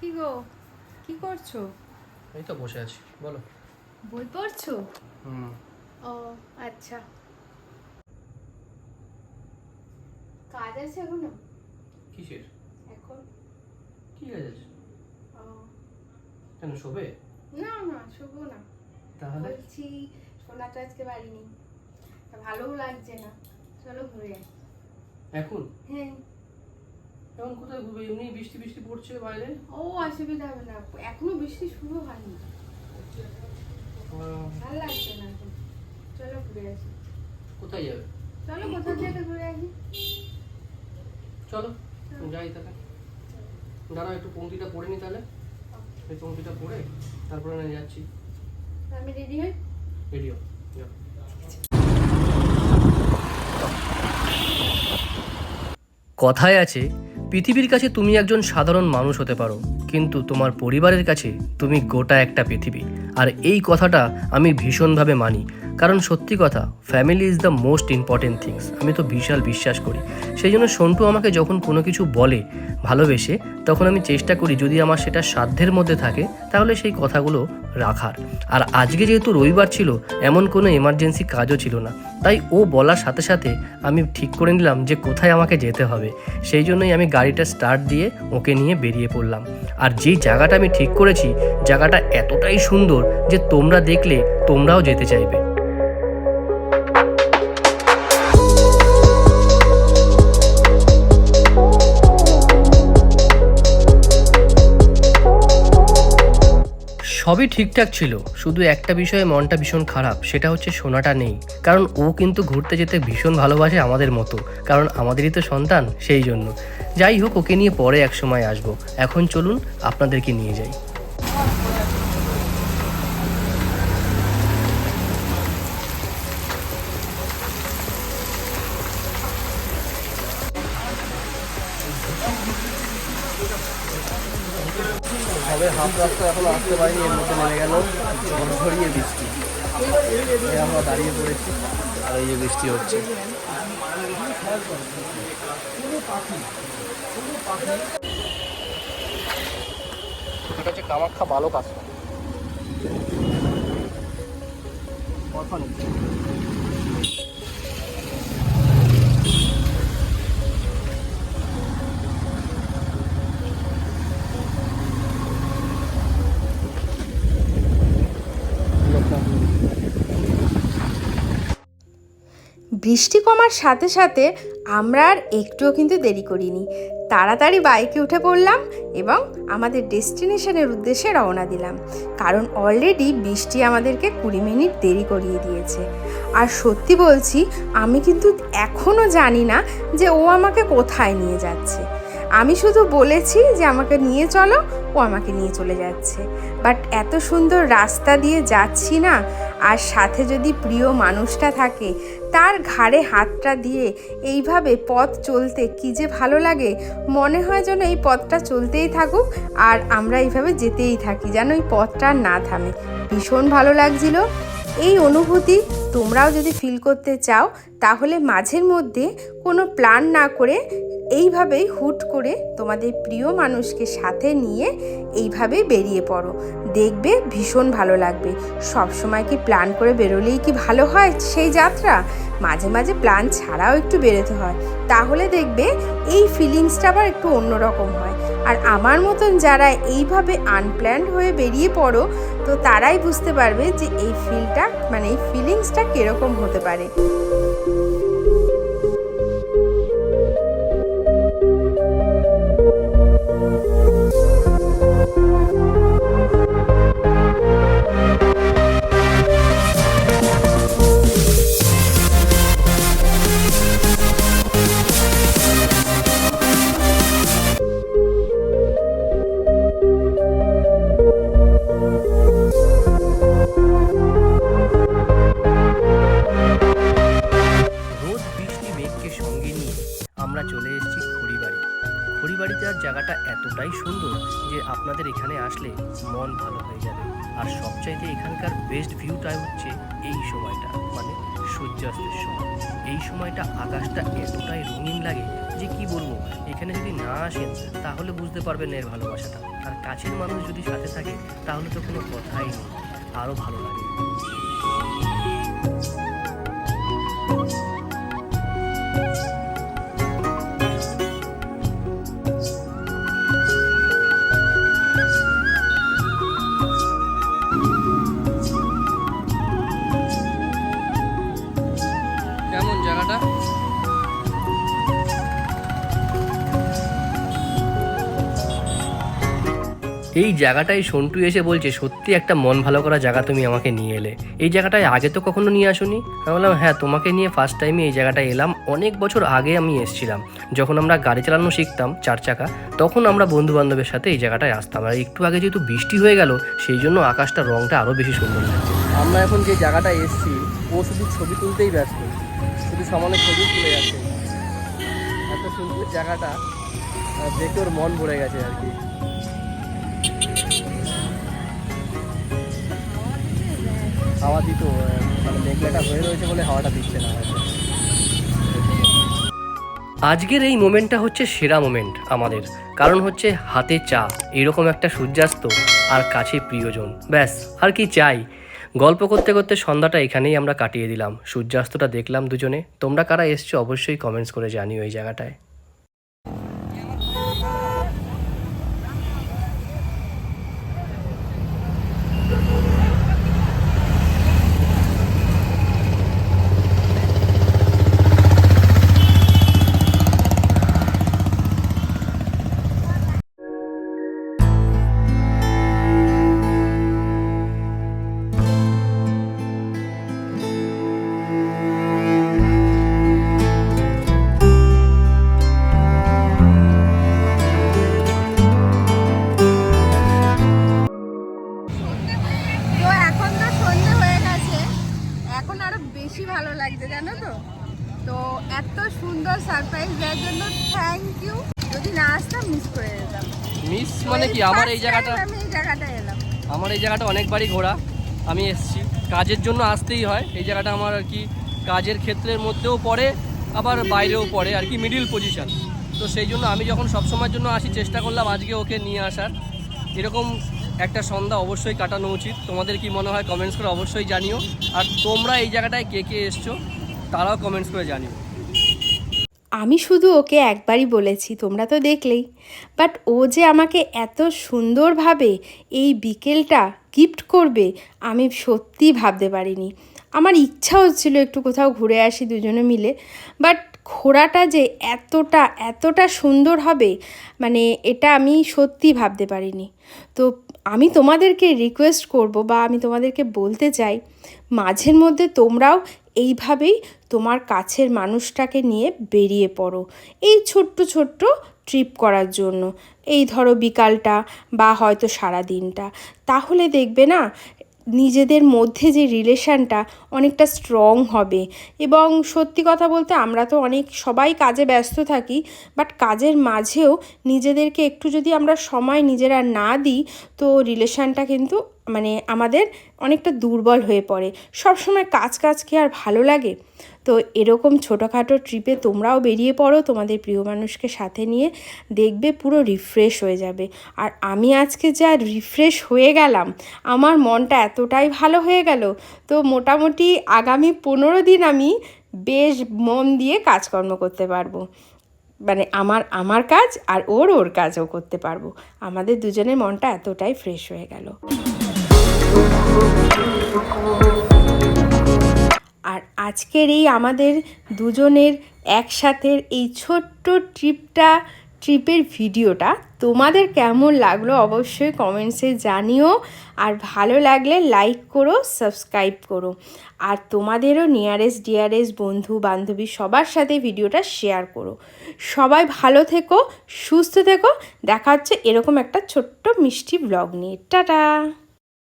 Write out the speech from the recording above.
কি গো, কি করছো? এই তো বসে আছি, বলো। বই পড়ছো? হুম। ও আচ্ছা, কাজ আছে এখনো? কিসের? এখন কি কাজ আছে? ও কেন, শোবে? না না, শুভ না। তাহলে বলছি সোনা তো আজকে বাড়ি নেই, তা ভালোও লাগছে না, চলো ঘুরে আসি। এখন? হ্যাঁ। এখন কোথায় ঘুরবে? এমনি বৃষ্টি বৃষ্টি পড়ছে বাইরে। ও অসুবিধা হবে না, এখনো বৃষ্টি শুরু হয়নি, ভালো লাগছে না এখন, চলো ঘুরে আসি। কোথায় যাবে? চলো কোথাও থেকে ঘুরে আসি। চলো যাই তাহলে। দাঁড়াও, একটু পংক্তিটা পড়ে নি তাহলে। এই পংক্তিটা পড়ে তারপরে না যাচ্ছি। আমি রেডি হই। রেডিও যাও। কথায় আছে, পৃথিবীর কাছে তুমি একজন সাধারণ মানুষ হতে পারো, কিন্তু তোমার পরিবারের কাছে তুমি গোটা একটা পৃথিবী। আর এই কথাটা আমি ভীষণভাবে মানি, কারণ সত্যি কথা, family is the most important things. আমি তো বিশাল বিশ্বাস করি। সেই জন্য সন্টু আমাকে যখন কোনো কিছু বলে ভালোবেসে, তখন আমি চেষ্টা করি যদি আমার সেটা সাধ্যের মধ্যে থাকে তাহলে সেই কথাগুলো রাখার। আর আজকে যেহেতু রবিবার ছিল, এমন কোনো এমার্জেন্সি কাজও ছিল না, তাই ও বলার সাথে সাথে আমি ঠিক করে নিলাম যে কোথায় আমাকে যেতে হবে। সেই জন্যই আমি গাড়িটা স্টার্ট দিয়ে ওকে নিয়ে বেরিয়ে পড়লাম। আর যেই জায়গাটা আমি ঠিক করেছি, জায়গাটা এতটাই সুন্দর যে তোমরা দেখলে তোমরাও যেতে চাইবে। সবই ঠিকঠাক ছিল, শুধু একটা বিষয়ে মনটা ভীষণ খারাপ, সেটা হচ্ছে সোনাটা নেই। কারণ ও কিন্তু ঘুরতে যেতে ভীষণ ভালোবাসে আমাদের মতো, কারণ আমাদেরই তো সন্তান, সেই জন্য। যাই হোক, ওকে নিয়ে পরে এক সময় আসবো। এখন চলুন আপনাদেরকে নিয়ে যাই। তবে হাফ রাস্তা এখনো আসতে পারিনি, এর মধ্যে নেমে গেল ঝড়ঝড়িয়ে বৃষ্টি। আমরা দাঁড়িয়ে পড়েছি আর এই যে বৃষ্টি হচ্ছে। এটা হচ্ছে কামাখ্যা বালক আশ্রম। বৃষ্টি কমার সাথে সাথে আমরা আর একটুও কিন্তু দেরি করিনি, তাড়াতাড়ি বাইকে উঠে পড়লাম এবং আমাদের ডেস্টিনেশনের উদ্দেশ্যে রওনা দিলাম। কারণ অলরেডি বৃষ্টি আমাদেরকে 20 মিনিট দেরি করিয়ে দিয়েছে। আর সত্যি বলছি, আমি কিন্তু এখনও জানি না যে ও আমাকে কোথায় নিয়ে যাচ্ছে। আমি শুধু বলেছি যে আমাকে নিয়ে চলো, ও আমাকে নিয়ে চলে যাচ্ছে। বাট এত সুন্দর রাস্তা দিয়ে যাচ্ছি না, আর সাথে যদি প্রিয় মানুষটা থাকে, তার ঘাড়ে হাতটা দিয়ে এইভাবে পথ চলতে কী যে ভালো লাগে। মনে হয় যেন এই পথটা চলতেই থাকুক আর আমরা এইভাবে যেতেই থাকি, যেন এই পথটা আর না থামে। ভীষণ ভালো লাগছিল এই অনুভূতি। তোমরাও যদি ফিল করতে চাও, তাহলে মাঝের মধ্যে কোনো প্ল্যান না করে এইভাবেই হুট করে তোমাদের প্রিয় মানুষকে সাথে নিয়ে এইভাবেই বেরিয়ে পড়ো, দেখবে ভীষণ ভালো লাগবে। সব সময় কি প্ল্যান করে বেরোলেই কি ভালো হয় সেই যাত্রা? মাঝে মাঝে প্ল্যান ছাড়াও একটু বেরোতে হয়, তাহলে দেখবে এই ফিলিংসটা আবার একটু অন্যরকম হয়। আর আমার মতন যারা এইভাবে আনপ্ল্যান্ড হয়ে বেরিয়ে পড়ো, তো তারাই বুঝতে পারবে যে এই ফিলটা, মানে এই ফিলিংসটা কীরকম হতে পারে। আমরা চলে এসেছি খড়িবাড়ি। খড়িবাড়িতে আর জায়গাটা এতটাই সুন্দর যে আপনাদের এখানে আসলে মন ভালো হয়ে যাবে। আর সবচাইতে এখানকার বেস্ট ভিউটা হচ্ছে এই সময়টা, মানে সূর্যাস্তের সময়। এই সময়টা আকাশটা এতটাই রঙিন লাগে যে কি বলবো, এখানে যদি না আসেন তাহলে বুঝতে পারবেন এর ভালোবাসাটা। আর কাছের মানুষ যদি সাথে থাকে তাহলে তো কোনো কথাই নেই, আরও ভালো লাগে। কেমন জায়গাটা? এই জায়গাটায় সন্টু এসে বলছে সত্যি একটা মন ভালো করা জায়গা তুমি আমাকে নিয়ে এলে। এই জায়গাটায় আগে তো কখনো নিয়ে আসোনি। আমি বললাম হ্যাঁ, তোমাকে নিয়ে ফার্স্ট টাইমে এই জায়গাটায় এলাম। অনেক বছর আগে আমি এসেছিলাম, যখন আমরা গাড়ি চালানো শিখতাম 4 চাকা, তখন আমরা বন্ধু বান্ধবের সাথে এই জায়গাটায় আসতাম। আর একটু আগে যেহেতু বৃষ্টি হয়ে গেল, সেই জন্য আকাশটা রংটা আরও বেশি সুন্দর লাগছে। আমরা এখন যে জায়গাটায় এসেছি, ও শুধু ছবি তুলতেই ব্যস্ত, শুধু সামনে ছবি তুলে যাচ্ছে। এত সুন্দর জায়গাটা দেখে ওর মন ভরে গেছে আর কি। হাওয়া দিত, মানে মেঘলাটা হয়ে রয়েছে বলে হাওয়াটা দিচ্ছে না। আজকের এই মোমেন্টটা হচ্ছে সেরা মোমেন্ট আমাদের, কারণ হচ্ছে হাতে চা, এরকম একটা সূর্যাস্ত আর কাছে প্রিয়জন, ব্যাস আর কি চাই। গল্প করতে করতে সন্ধ্যাটা এখানেই আমরা কাটিয়ে দিলাম, সূর্যাস্তটা দেখলাম দুজনে। তোমরা কারা এসছো অবশ্যই কমেন্টস করে জানিও এই জায়গাটায়। তো এখন তো সন্ধে হয়ে গেছে, এখন আরো বেশি ভালো লাগছে জানো তো। তো এত সুন্দর সারপ্রাইজ দেওয়ার জন্য থ্যাংক ইউ। যদি না আসতাম মিস করে যেতাম। মিস মানে কি, আমার এই জায়গাটা, আমি এই জায়গাটায় এলাম। আমার এই জায়গাটা অনেকবারই ঘোরা, আমি এসেছি কাজের জন্য, আসতেই হয়। এই জায়গাটা আমার আর কি কাজের ক্ষেত্রের মধ্যেও পড়ে, আবার বাইরেও পড়ে আর কি, মিডিল পজিশন। তো সেই জন্য আমি যখন সবসময়ের জন্য আসি, চেষ্টা করলাম আজকে ওকে নিয়ে আসার। এরকম একটা সন্ধ্যা অবশ্যই কাটানো উচিত। তোমাদের কি মনে হয় কমেন্টস করে অবশ্যই জানিও। আর তোমরা এই জায়গাটায় কে কে এসছো তারাও কমেন্টস করে জানিও। আমি শুধু ওকে একবারই বলেছি, তোমরা তো দেখলেই, বাট ও যে আমাকে এত সুন্দরভাবে এই বিকেলটা গিফট করবে আমি সত্যিই ভাবতে পারিনি। আমার ইচ্ছা হচ্ছিল একটু কোথাও ঘুরে আসি দুজনে মিলে, বাট ঘোরাটা যে এতটা সুন্দর হবে মানে এটা আমি সত্যি ভাবতে পারিনি। তো আমি তোমাদেরকে রিকোয়েস্ট করব বা আমি তোমাদেরকে বলতে চাই, মাঝের মধ্যে তোমরাও এইভাবেই তোমার কাছের মানুষটাকে নিয়ে বেরিয়ে পড়ো এই ছোট্ট ট্রিপ করার জন্য। এই ধরো বিকালটা বা হয়তো সারা দিনটা, তাহলে দেখবে না নিজেদের মধ্যে যে রিলেশানটা অনেকটা স্ট্রং হবে। এবং সত্যি কথা বলতে আমরা তো অনেক সবাই কাজে ব্যস্ত থাকি, বাট কাজের মাঝেও নিজেদেরকে একটু যদি আমরা সময় নিজেরা না দিই তো রিলেশানটা কিন্তু মানে আমাদের অনেকটা দুর্বল হয়ে পড়ে। সবসময় কাজ কি আর ভালো লাগে? তো এরকম ছোটোখাটো ট্রিপে তোমরাও বেরিয়ে পড়ো তোমাদের প্রিয় মানুষকে সাথে নিয়ে, দেখবে পুরো রিফ্রেশ হয়ে যাবে। আর আমি আজকে যা রিফ্রেশ হয়ে গেলাম, আমার মনটা এতটাই ভালো হয়ে গেল, তো মোটামুটি আগামী 15 দিন আমি বেশ মন দিয়ে কাজকর্ম করতে পারবো। মানে আমার কাজ আর ওর কাজও করতে পারবো। আমাদের দুজনের মনটা এতটাই ফ্রেশ হয়ে গেল। আর আজকের এই আমাদের দুজনের একসাথে এই ছোট্ট ট্রিপের ভিডিওটা তোমাদের কেমন লাগলো অবশ্যই কমেন্টসে জানিও। আর ভালো লাগলে লাইক করো, সাবস্ক্রাইব করো। আর তোমাদেরও নিয়ারেস্ট ডিয়ারেস্ট বন্ধু বান্ধবী সবার সাথে ভিডিওটা শেয়ার করো। সবাই ভালো থেকো, সুস্থ থেকো। দেখা হচ্ছে এরকম একটা ছোট্ট মিষ্টি ব্লগ নিয়ে। টাটা।